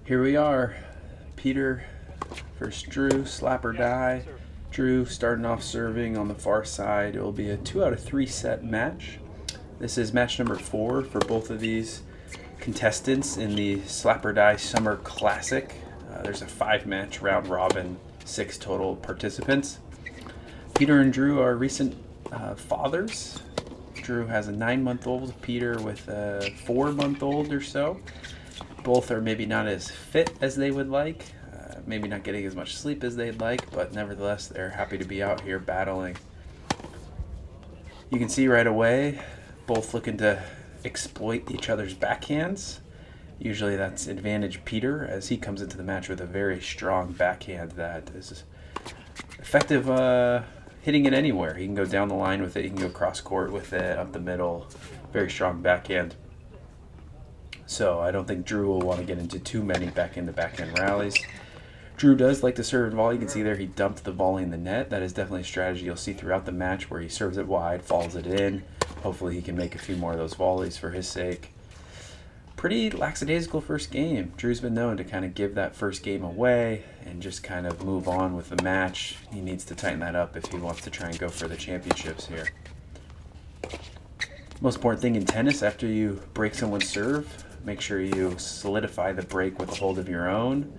Here we are. Peter versus Drew, slap or die. Drew starting off serving on the far side. It will be a 2 out of 3 set match. This is match number 4 for both of these contestants in the Slap or Die Summer Classic. There's a 5-match round robin, 6 total participants. Peter and Drew are recent fathers. Drew has a 9-month-old, Peter with a 4-month-old or so. Both are maybe not as fit as they would like, maybe not getting as much sleep as they'd like, but nevertheless, they're happy to be out here battling. You can see right away, both looking to exploit each other's backhands. Usually that's advantage Peter, as he comes into the match with a very strong backhand that is effective hitting it anywhere. He can go down the line with it, he can go cross court with it, up the middle. Very strong backhand. So I don't think Drew will want to get into too many backhand rallies. Drew does like to serve and volley. You can see there he dumped the volley in the net. That is definitely a strategy you'll see throughout the match where he serves it wide, falls it in. Hopefully he can make a few more of those volleys for his sake. Pretty lackadaisical first game. Drew's been known to kind of give that first game away and just kind of move on with the match. He needs to tighten that up if he wants to try and go for the championships here. Most important thing in tennis, after you break someone's serve, make sure you solidify the break with a hold of your own.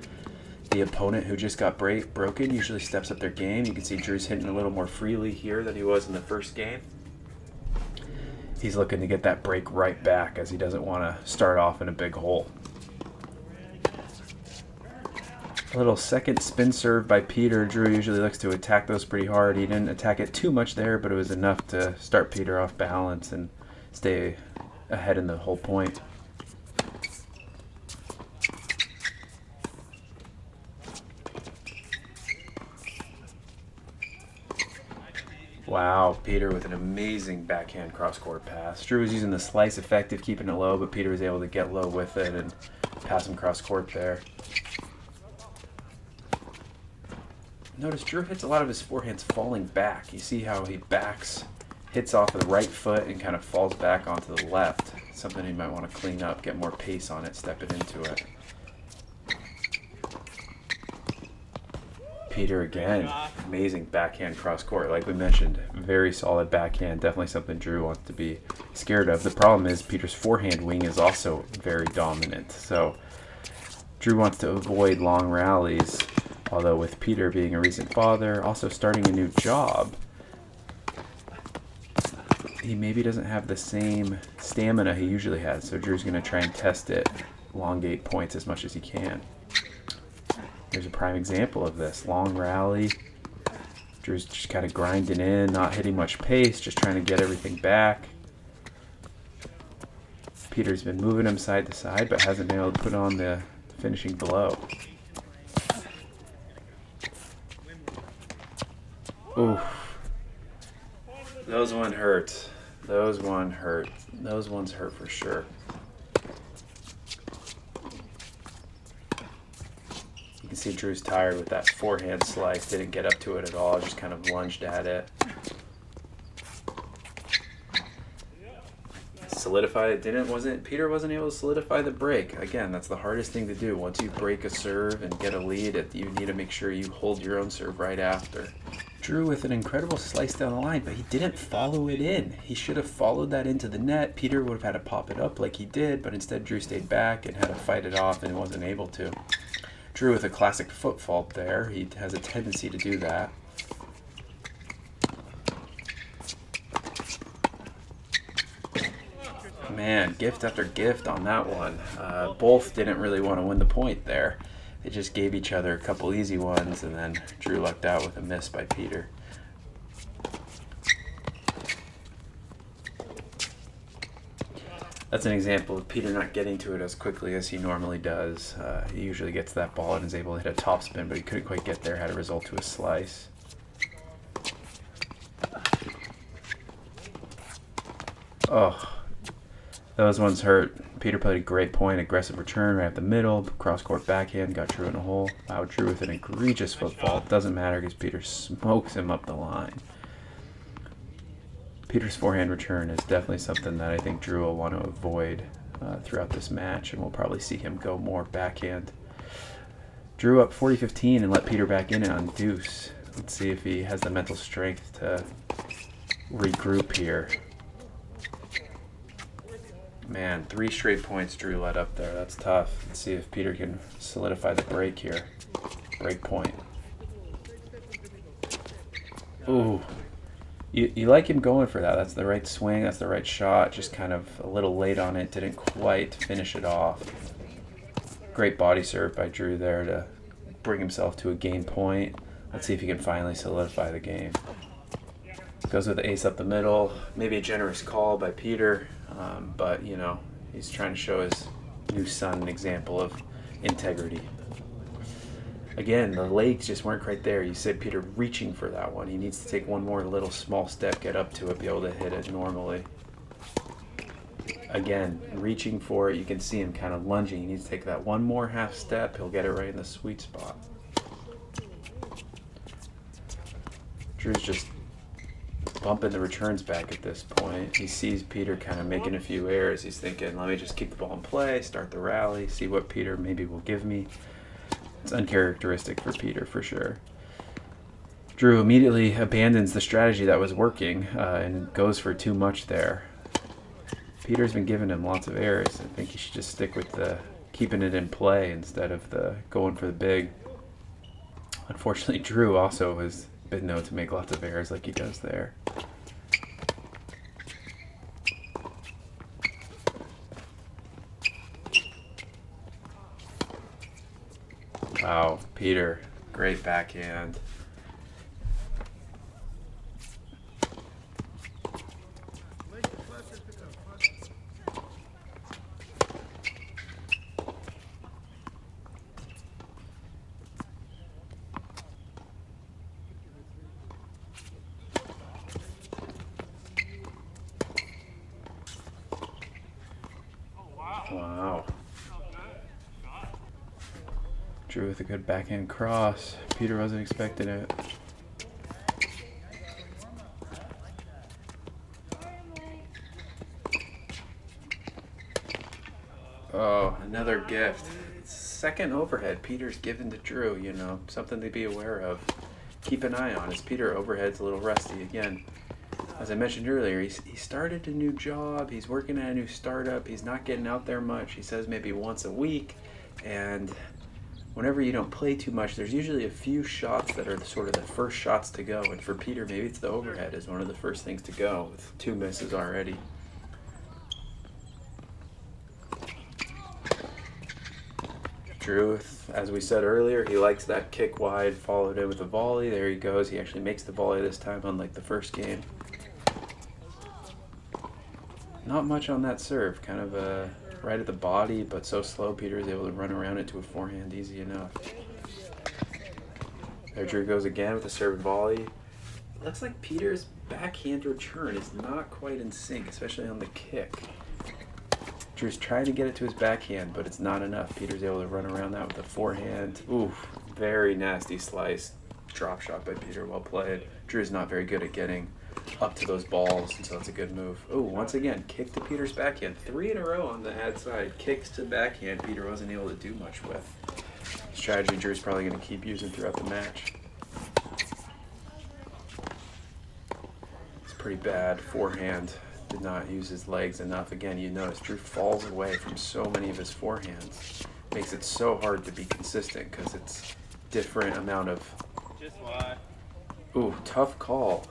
The opponent who just got broken usually steps up their game. You can see Drew's hitting a little more freely here than he was in the first game. He's looking to get that break right back as he doesn't want to start off in a big hole. A little second spin serve by Peter. Drew usually looks to attack those pretty hard. He didn't attack it too much there, but it was enough to start Peter off balance and stay ahead in the whole point. Wow, Peter with an amazing backhand cross-court pass. Drew was using the slice effective, keeping it low, but Peter was able to get low with it and pass him cross-court there. Notice Drew hits a lot of his forehands falling back. You see how he hits off of the right foot and kind of falls back onto the left. Something he might want to clean up, get more pace on it, step it into it. Peter again, amazing backhand cross court. Like we mentioned, very solid backhand. Definitely something Drew wants to be scared of. The problem is Peter's forehand wing is also very dominant. So Drew wants to avoid long rallies. Although with Peter being a recent father, also starting a new job, he maybe doesn't have the same stamina he usually has. So Drew's going to try and test it, elongate points as much as he can. Here's a prime example of this. Long rally. Drew's just kind of grinding in, not hitting much pace, just trying to get everything back. Peter's been moving him side to side, but hasn't been able to put on the finishing blow. Oof. Those ones hurt. Those ones hurt for sure. You can see Drew's tired with that forehand slice. Didn't get up to it at all. Just kind of lunged at it. Solidify it. Peter wasn't able to solidify the break. Again, that's the hardest thing to do. Once you break a serve and get a lead, you need to make sure you hold your own serve right after. Drew with an incredible slice down the line, but he didn't follow it in. He should have followed that into the net. Peter would have had to pop it up like he did, but instead Drew stayed back and had to fight it off and wasn't able to. Drew with a classic foot fault there. He has a tendency to do that. Man, gift after gift on that one. Both didn't really want to win the point there. They just gave each other a couple easy ones, and then Drew lucked out with a miss by Peter. That's an example of Peter not getting to it as quickly as he normally does. He usually gets that ball and is able to hit a topspin, but he couldn't quite get there, had to result to a slice. Oh, those ones hurt. Peter played a great point, aggressive return right up the middle, cross-court backhand, got Drew in a hole. Wow, Drew with an egregious foot fault. Doesn't matter because Peter smokes him up the line. Peter's forehand return is definitely something that I think Drew will want to avoid throughout this match, and we'll probably see him go more backhand Drew up 40-15 and let Peter back in on deuce. Let's see if he has the mental strength to regroup here. Man, 3 straight points Drew let up there. That's tough. Let's see if Peter can solidify the break here. Break point. Ooh. You like him going for that. That's the right swing. That's the right shot. Just kind of a little late on it. Didn't quite finish it off. Great body serve by Drew there to bring himself to a game point. Let's see if he can finally solidify the game. Goes with the ace up the middle. Maybe a generous call by Peter. But, you know, he's trying to show his new son an example of integrity. Again, the legs just weren't quite there. You said Peter reaching for that one. He needs to take one more little small step, get up to it, be able to hit it normally. Again, reaching for it. You can see him kind of lunging. He needs to take that one more half step. He'll get it right in the sweet spot. Drew's just bumping the returns back at this point. He sees Peter kind of making a few errors. He's thinking, let me just keep the ball in play, start the rally, see what Peter maybe will give me. It's uncharacteristic for Peter for sure. Drew immediately abandons the strategy that was working and goes for too much there. Peter's been giving him lots of errors. I think he should just stick with the keeping it in play instead of the going for the big. Unfortunately, Drew also has been known to make lots of errors like he does there. Wow, Peter, great backhand. Wow. Drew with a good backhand cross. Peter wasn't expecting it. Oh, another gift. Second overhead Peter's given to Drew, you know, something to be aware of. Keep an eye on as Peter overhead's a little rusty again. As I mentioned earlier, he started a new job. He's working at a new startup. He's not getting out there much. He says maybe once a week. And whenever you don't play too much, there's usually a few shots that are sort of the first shots to go. And for Peter, maybe it's the overhead is one of the first things to go with 2 misses already. Drew, as we said earlier, he likes that kick wide, followed in with a volley. There he goes. He actually makes the volley this time, unlike the first game. Not much on that serve, kind of right at the body, but so slow Peter is able to run around it to a forehand easy enough. There Drew goes again with a serve and volley. Looks like Peter's backhand return is not quite in sync, especially on the kick. Drew's trying to get it to his backhand, but it's not enough. Peter's able to run around that with a forehand. Oof, very nasty slice. Drop shot by Peter, well played. Drew's not very good at getting up to those balls, and so it's a good move. Oh, once again, kick to Peter's backhand. 3 in a row on the ad side. Kicks to backhand Peter wasn't able to do much with. Strategy Drew's probably going to keep using throughout the match. It's pretty bad. Forehand did not use his legs enough. Again, you notice Drew falls away from so many of his forehands. Makes it so hard to be consistent because it's different amount of... Just why? Ooh, tough call.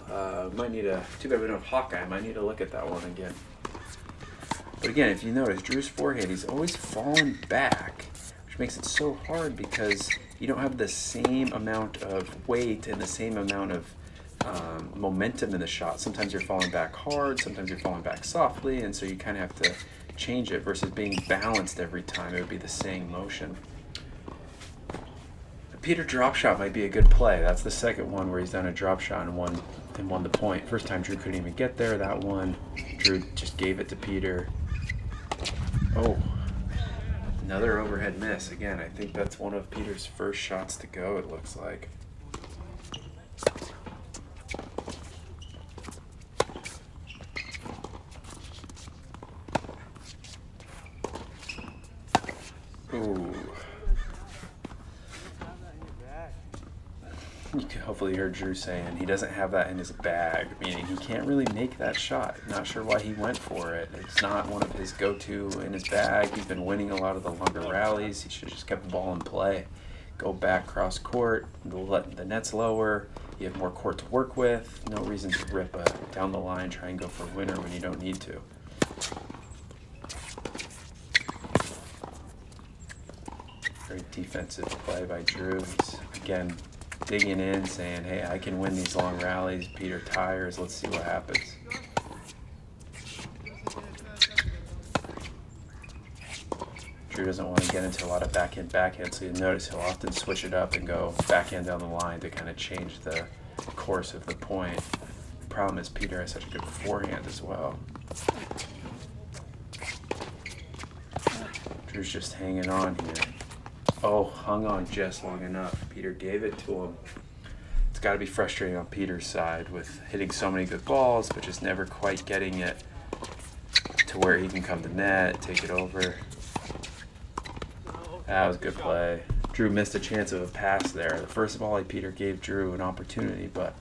Might need a... Too bad we don't have Hawkeye. Might need to look at that one again. But again, if you notice, Drew's forehand, he's always falling back, which makes it so hard because you don't have the same amount of weight and the same amount of momentum in the shot. Sometimes you're falling back hard, sometimes you're falling back softly, and so you kind of have to change it versus being balanced every time. It would be the same motion. Peter drop shot might be a good play. That's the second one where he's done a drop shot and won the point. First time Drew couldn't even get there. That one, Drew just gave it to Peter. Oh, another overhead miss. Again, I think that's one of Peter's first shots to go, it looks like. Ooh. Hopefully you heard Drew saying he doesn't have that in his bag, meaning he can't really make that shot. Not sure why he went for it. It's not one of his go-to in his bag. He's been winning a lot of the longer rallies. He should have just kept the ball in play. Go back cross court, the net's lower. You have more court to work with. No reason to rip down the line, try and go for a winner when you don't need to. Very defensive play by Drew. He's, again, digging in, saying, hey, I can win these long rallies. Peter tires. Let's see what happens. Drew doesn't want to get into a lot of backhand, so you'll notice he'll often switch it up and go backhand down the line to kind of change the course of the point. The problem is Peter has such a good forehand as well. Drew's just hanging on here. Oh, hung on just long enough. Peter gave it to him. It's got to be frustrating on Peter's side with hitting so many good balls, but just never quite getting it to where he can come to net, take it over. That was a good play. Drew missed a chance of a pass there. The first volley, Peter gave Drew an opportunity, but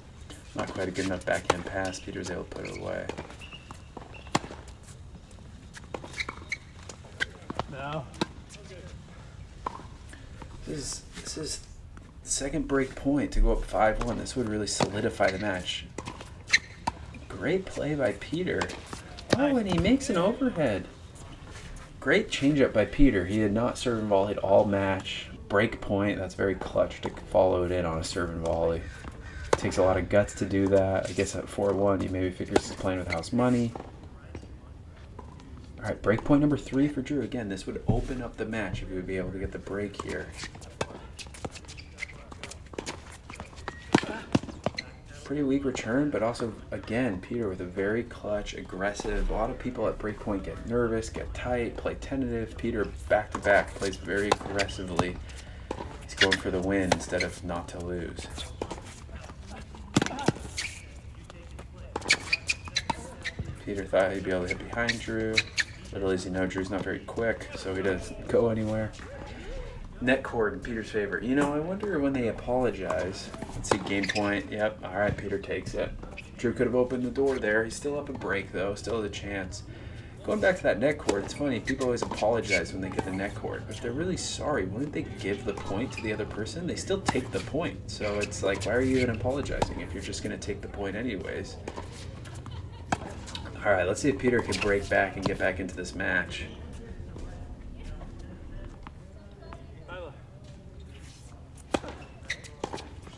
not quite a good enough backhand pass. Peter was able to put it away. No. This is the second break point to go up 5-1. This would really solidify the match. Great play by Peter. Oh, and he makes an overhead. Great changeup by Peter. He did not serve and volleyed all match. Break point, that's very clutch to follow it in on a serve and volley. It takes a lot of guts to do that. I guess at 4-1, he maybe figures he's playing with house money. All right, break point number 3 for Drew. Again, this would open up the match if he would be able to get the break here. Pretty weak return, but also, again, Peter with a very clutch, aggressive. A lot of people at break point get nervous, get tight, play tentative. Peter, back-to-back, plays very aggressively. He's going for the win instead of not to lose. Peter thought he'd be able to hit behind Drew. Little does he know, Drew's not very quick, so he doesn't go anywhere. Net cord in Peter's favor. You know, I wonder when they apologize. Let's see, game point. Yep, all right, Peter takes it. Drew could have opened the door there. He's still up a break, though. Still has a chance. Going back to that net cord, it's funny. People always apologize when they get the net cord. But if they're really sorry, wouldn't they give the point to the other person? They still take the point. So it's like, why are you even apologizing if you're just going to take the point anyways? All right, let's see if Peter can break back and get back into this match.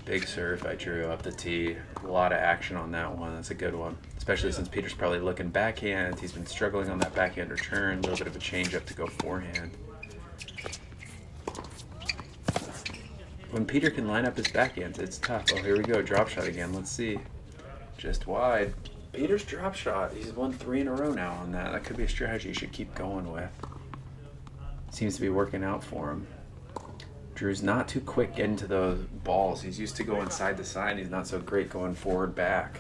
Big serve by Drew up the tee. A lot of action on that one. That's a good one. Especially since Peter's probably looking backhand. He's been struggling on that backhand return. A little bit of a change up to go forehand. When Peter can line up his backhands, it's tough. Oh, here we go. Drop shot again. Let's see. Just wide. Peter's drop shot. He's won 3 in a row now on that. That could be a strategy you should keep going with. Seems to be working out for him. Drew's not too quick getting to those balls. He's used to going side to side. He's not so great going forward back.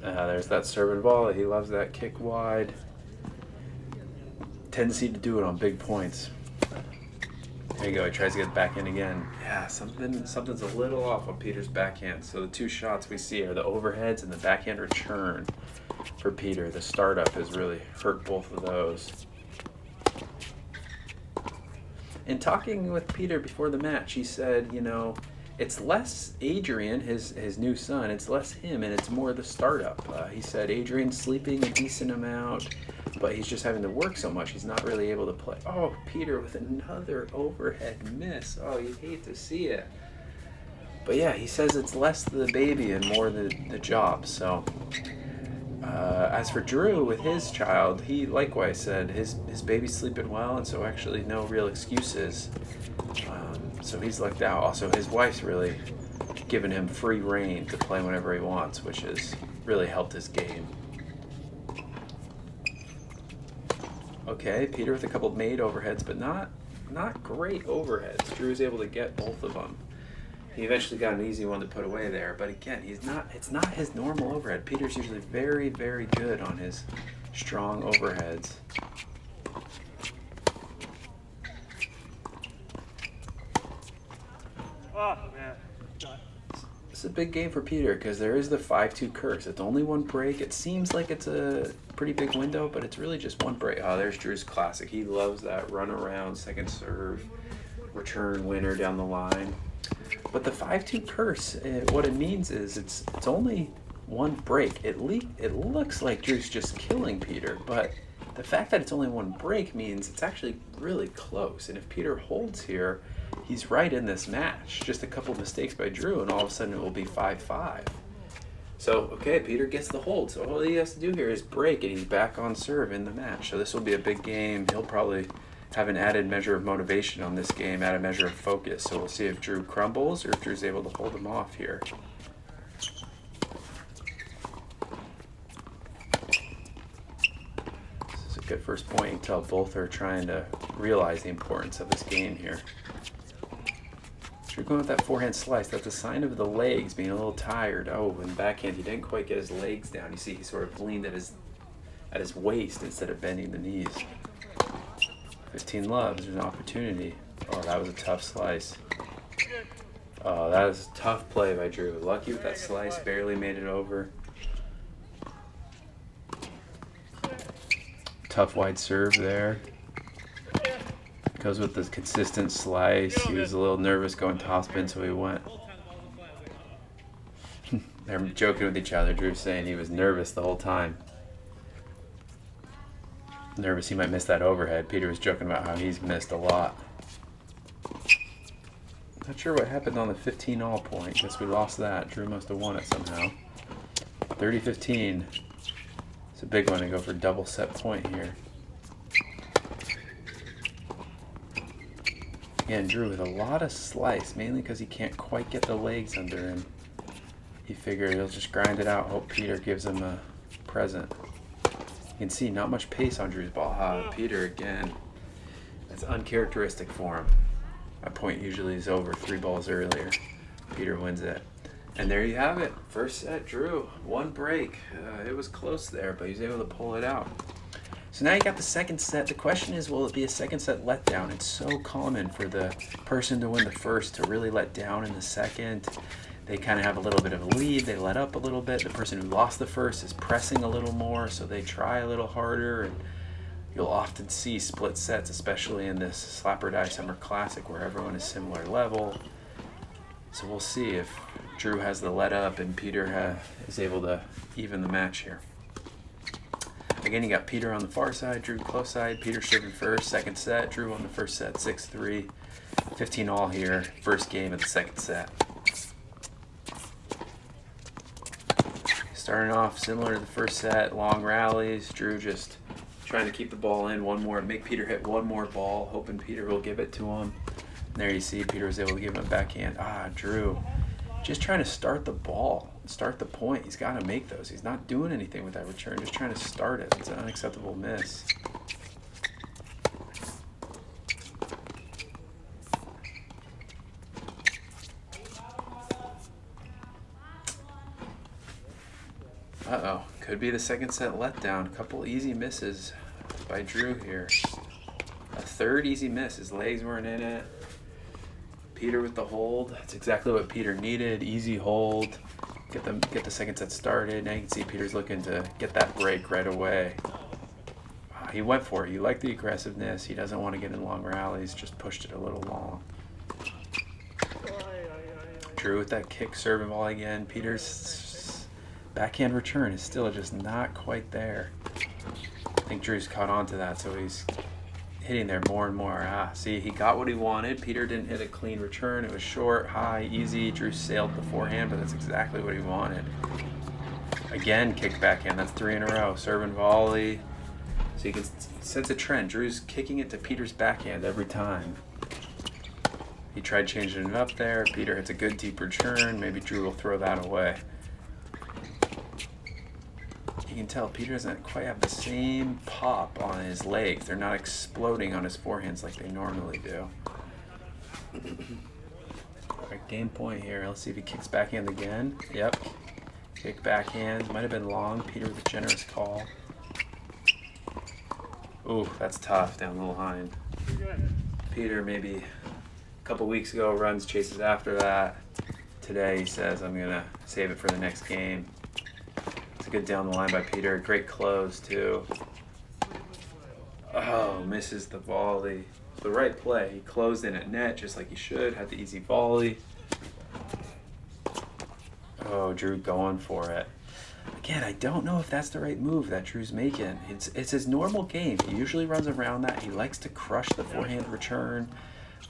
There's that serve and volley. He loves that kick wide. Tendency to do it on big points. There you go. He tries to get back in again. Yeah, something's a little off on Peter's backhand. So the 2 shots we see are the overheads and the backhand return for Peter. The startup has really hurt both of those. In talking with Peter before the match, he said, you know, it's less Adrian, his new son, it's less him, and it's more the startup. He said Adrian's sleeping a decent amount, but he's just having to work so much, he's not really able to play. Oh, Peter with another overhead miss. Oh, you hate to see it. But yeah, he says it's less the baby and more the job. So as for Drew with his child, he likewise said his baby's sleeping well, and so actually no real excuses. So he's lucked out. Also, his wife's really given him free reign to play whenever he wants, which has really helped his game. Okay, Peter with a couple made overheads, but not great overheads. Drew was able to get both of them. He eventually got an easy one to put away there, but again, it's not his normal overhead. Peter's usually very, very good on his strong overheads. It's a big game for Peter because there is the 5-2 curse. It's only one break. It seems like it's a pretty big window, but it's really just one break. Oh, there's Drew's classic. He loves that run around, second serve, return winner down the line. But the 5-2 curse, what it means is it's only one break. It looks like Drew's just killing Peter, but the fact that it's only one break means it's actually really close. And if Peter holds here, he's right in this match. Just a couple mistakes by Drew, and all of a sudden it will be 5-5. So, okay, Peter gets the hold. So all he has to do here is break, and he's back on serve in the match. So this will be a big game. He'll probably have an added measure of motivation on this game, added measure of focus. So we'll see if Drew crumbles or if Drew's able to hold him off here. This is a good first point. You can tell both are trying to realize the importance of this game here. Drew going with that forehand slice. That's a sign of the legs being a little tired. Oh, in the backhand, he didn't quite get his legs down. You see, he sort of leaned at his waist instead of bending the knees. 15 loves, there's an opportunity. Oh, that was a tough slice. Oh, that was a tough play by Drew. Lucky with that slice, barely made it over. Tough wide serve there. Goes with the consistent slice. He was a little nervous going topspin, so he went. They're joking with each other. Drew's saying he was nervous the whole time. Nervous he might miss that overhead. Peter was joking about how he's missed a lot. Not sure what happened on the 15-all point. Guess we lost that. Drew must have won it somehow. 30-15. It's a big one to go for double set point here. Again, Drew with a lot of slice, mainly because he can't quite get the legs under him. He figured he'll just grind it out, hope Peter gives him a present. You can see not much pace on Drew's ball. Peter again. That's uncharacteristic for him. That point usually is over 3 balls earlier. Peter wins it. And there you have it. First set, Drew. One break. It was close there, but he was able to pull it out. So now you got the second set. The question is, will it be a second set letdown? It's so common for the person to win the first to really let down in the second. They kind of have a little bit of a lead. They let up a little bit. The person who lost the first is pressing a little more, so they try a little harder. And you'll often see split sets, especially in this Slap or Die Summer Classic where everyone is similar level. So we'll see if Drew has the let up and Peter is able to even the match here. Again, you got Peter on the far side, Drew close side. Peter serving first, second set. Drew on the first set, 6-3. 15-all here, first game of the second set. Starting off similar to the first set, long rallies. Drew just trying to keep the ball in one more, make Peter hit one more ball, hoping Peter will give it to him. And there you see Peter was able to give him a backhand. Drew just trying to start the ball, start the point. He's got to make those. He's not doing anything with that return, just trying to start it. It's an unacceptable miss. Could be the second set letdown. A couple easy misses by Drew here. A third easy miss. His legs weren't in it. Peter with the hold. That's exactly what Peter needed. Easy hold. Get the second set started. Now you can see Peter's looking to get that break right away. He went for it. He liked the aggressiveness. He doesn't want to get in long rallies. Just pushed it a little long. Drew with that kick serving ball again. Peter's backhand return is still just not quite there. I think Drew's caught on to that, so he's hitting there more and more. See, he got what he wanted. Peter didn't hit a clean return. It was short, high, easy. Drew sailed the forehand, but that's exactly what he wanted. Again, kick backhand. That's 3 in a row. Serve and volley. So you can sense a trend. Drew's kicking it to Peter's backhand every time. He tried changing it up there. Peter hits a good deep return. Maybe Drew will throw that away. You can tell Peter doesn't quite have the same pop on his legs. They're not exploding on his forehands like they normally do. Alright, game point here. Let's see if he kicks backhand again. Yep. Kick backhand. Might have been long. Peter with a generous call. Ooh, that's tough down the line. Peter maybe A couple weeks ago, runs, chases after that. Today he says, I'm going to save it for the next game. It's a good down the line by Peter. Great close, too. Oh, misses the volley. The right play. He closed in at net just like he should. Had the easy volley. Oh, Drew going for it. Again, I don't know if that's the right move that Drew's making. It's his normal game. He usually runs around that. He likes to crush the forehand return.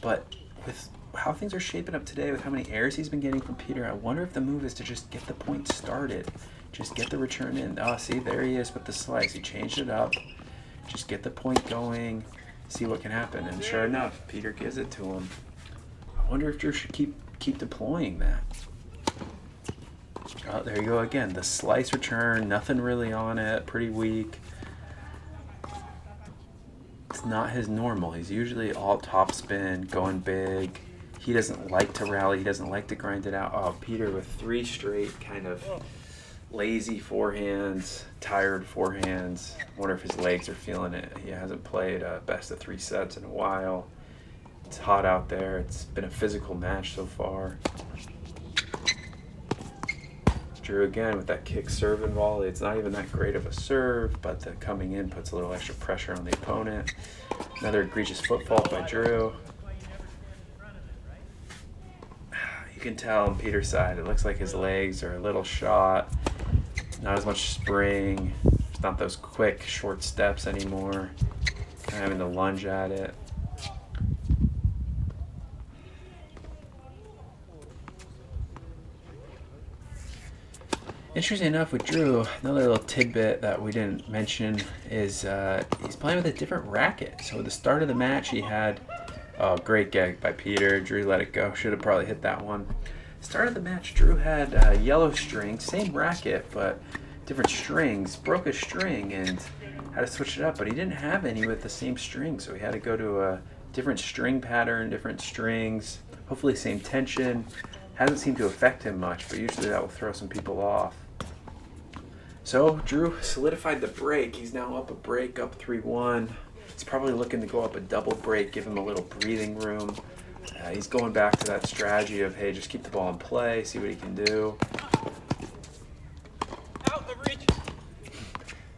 But with how things are shaping up today, with how many errors he's been getting from Peter, I wonder if the move is to just get the point started. Just get the return in. Oh, see, there he is with the slice. He changed it up. Just get the point going. See what can happen. And sure enough, Peter gives it to him. I wonder if Drew should keep deploying that. Oh, there you go again. The slice return, nothing really on it, pretty weak. It's not his normal. He's usually all topspin, going big. He doesn't like to rally. He doesn't like to grind it out. Oh, Peter with 3 straight kind of lazy forehands, tired forehands. I wonder if his legs are feeling it. He hasn't played best of 3 sets in a while. It's hot out there. It's been a physical match so far. Drew again with that kick, serve, and volley. It's not even that great of a serve, but the coming in puts a little extra pressure on the opponent. Another egregious foot fault by Drew. You can tell on Peter's side, it looks like his legs are a little shot. Not as much spring. It's not those quick, short steps anymore. Kind of having to lunge at it. Interesting enough with Drew, another little tidbit that we didn't mention is he's playing with a different racket. So at the start of the match, he had great gag by Peter. Drew let it go. Should have probably hit that one. Start of the match, Drew had yellow string, same racket, but different strings. Broke a string and had to switch it up, but he didn't have any with the same string, so he had to go to a different string pattern, different strings, hopefully same tension. Hasn't seemed to affect him much, but usually that will throw some people off. So Drew solidified the break. He's now up a break, up 3-1. He's probably looking to go up a double break, give him a little breathing room. He's going back to that strategy of, hey, just keep the ball in play, see what he can do. Out of reach.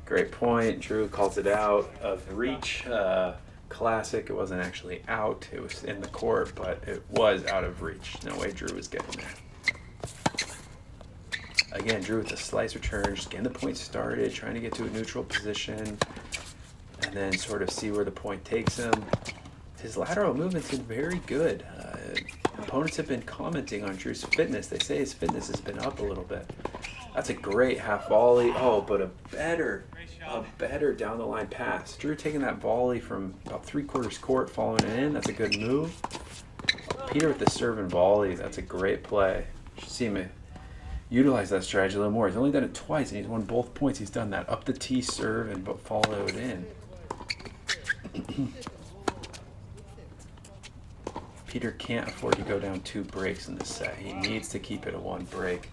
Great point. Drew calls it out of reach. Classic. It wasn't actually out. It was in the court, but it was out of reach. No way Drew was getting there. Again, Drew with the slice return, just getting the point started, trying to get to a neutral position, and then sort of see where the point takes him. His lateral movement's been very good. Opponents have been commenting on Drew's fitness. They say his fitness has been up a little bit. That's a great half volley. Oh, but a better down the line pass. Drew taking that volley from about 3/4 court, following it in. That's a good move. Peter with the serve and volley. That's a great play. You should see him utilize that strategy a little more. He's only done it twice, and he's won both points. He's done that up the tee serve and follow it in. Peter can't afford to go down 2 breaks in this set. He needs to keep it a 1 break.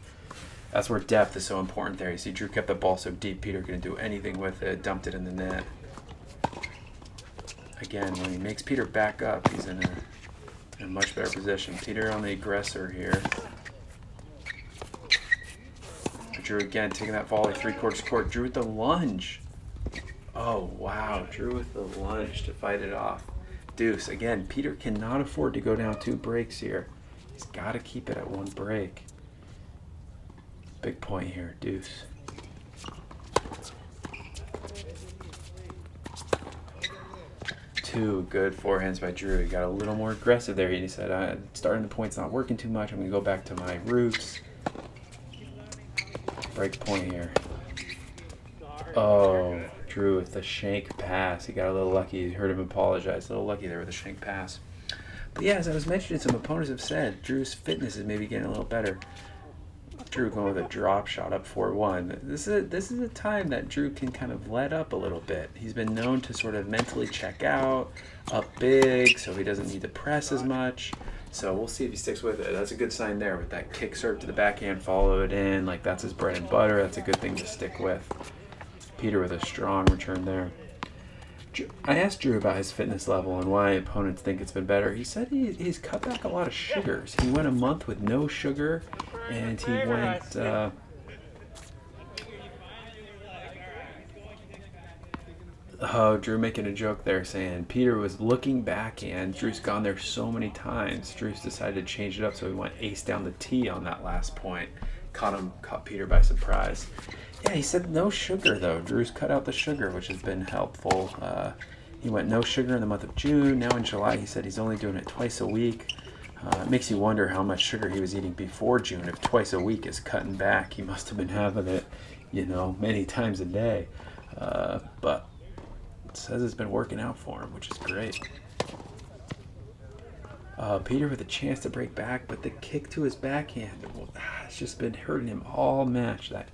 That's where depth is so important there. You see Drew kept the ball so deep, Peter couldn't do anything with it, dumped it in the net. Again, when he makes Peter back up, he's in a much better position. Peter on the aggressor here. Drew again taking that volley 3/4 court. Drew with the lunge. Oh, wow. Drew with the lunge to fight it off. Deuce. Again, Peter cannot afford to go down 2 breaks here. He's got to keep it at 1 break. Big point here, deuce. Two good forehands by Drew. He got a little more aggressive there. He said, starting the point's not working too much. I'm going to go back to my roots. Break point here. Oh, Drew with the shank pass. He got a little lucky. You heard him apologize. A little lucky there with the shank pass. But yeah, as I was mentioning, some opponents have said Drew's fitness is maybe getting a little better. Drew going with a drop shot up 4-1. This is a time that Drew can kind of let up a little bit. He's been known to sort of mentally check out, up big, so he doesn't need to press as much. So we'll see if he sticks with it. That's a good sign there with that kick serve to the backhand, follow it in. Like, that's his bread and butter. That's a good thing to stick with. Peter with a strong return there. I asked Drew about his fitness level and why opponents think it's been better. He said he's cut back a lot of sugars. He went a month with no sugar, and he went. Oh, Drew making a joke there saying Peter was looking backhand. Drew's gone there so many times. Drew's decided to change it up, so he went ace down the tee on that last point. Caught Peter by surprise. Yeah, he said no sugar though. Drew's cut out the sugar, which has been helpful. He went no sugar in the month of June. Now in July, he said he's only doing it twice a week. It makes you wonder how much sugar he was eating before June. If twice a week is cutting back, he must have been having it, many times a day. But it says it's been working out for him, which is great. Peter with a chance to break back, but the kick to his backhand, it's just been hurting him all match. That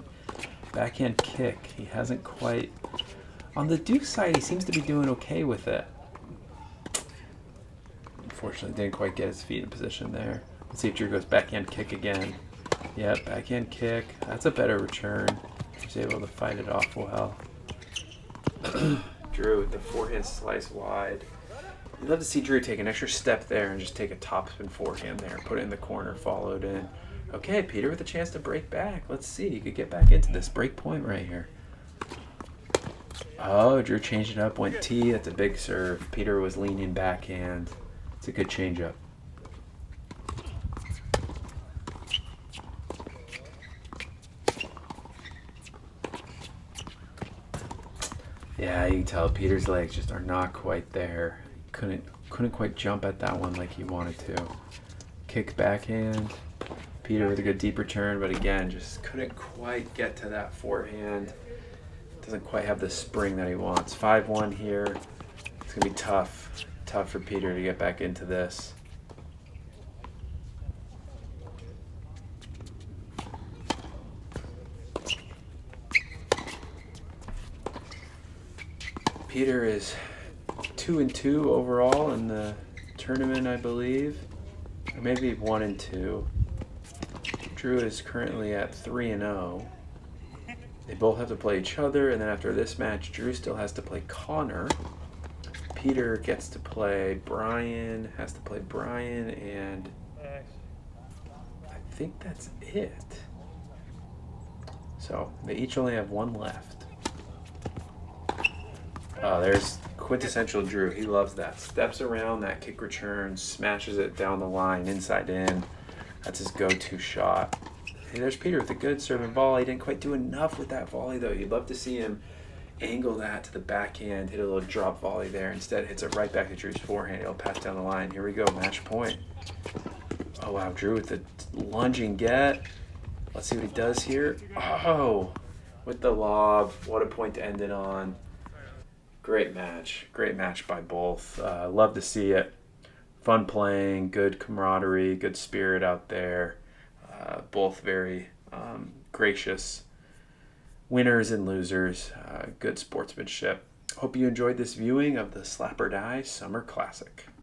backhand kick, he hasn't quite. On the Duke side, he seems to be doing okay with it. Unfortunately, didn't quite get his feet in position there. Let's see if Drew goes backhand kick again. Yep, backhand kick. That's a better return. He's able to fight it off well. Drew with the forehand slice wide. You'd love to see Drew take an extra step there and just take a topspin forehand there. Put it in the corner, followed in. Okay, Peter with a chance to break back. Let's see. He could get back into this break point right here. Oh, Drew changed it up, went T. That's a big serve. Peter was leaning backhand. It's a good change up. Yeah, you can tell Peter's legs just are not quite there. Couldn't quite jump at that one like he wanted to. Kick backhand. Peter with a good deep return, but again, just couldn't quite get to that forehand. Doesn't quite have the spring that he wants. 5-1 here. It's gonna be tough for Peter to get back into this. Peter is 2-2 overall in the tournament, I believe, or maybe 1-2. Drew is currently at 3-0. They both have to play each other, and then after this match, Drew still has to play Connor. Peter gets to play Brian, and I think that's it. So they each only have one left. Oh, there's quintessential Drew. He loves that. Steps around that kick return, smashes it down the line, inside in. That's his go-to shot. Hey, there's Peter with a good serving volley. He didn't quite do enough with that volley, though. You'd love to see him angle that to the backhand, hit a little drop volley there. Instead, hits it right back to Drew's forehand. It'll pass down the line. Here we go, match point. Oh, wow, Drew with the lunging get. Let's see what he does here. Oh, with the lob. What a point to end it on. Great match by both. Love to see it. Fun playing, good camaraderie, good spirit out there. Both very gracious winners and losers. Good sportsmanship. Hope you enjoyed this viewing of the Slap or Die Summer Classic.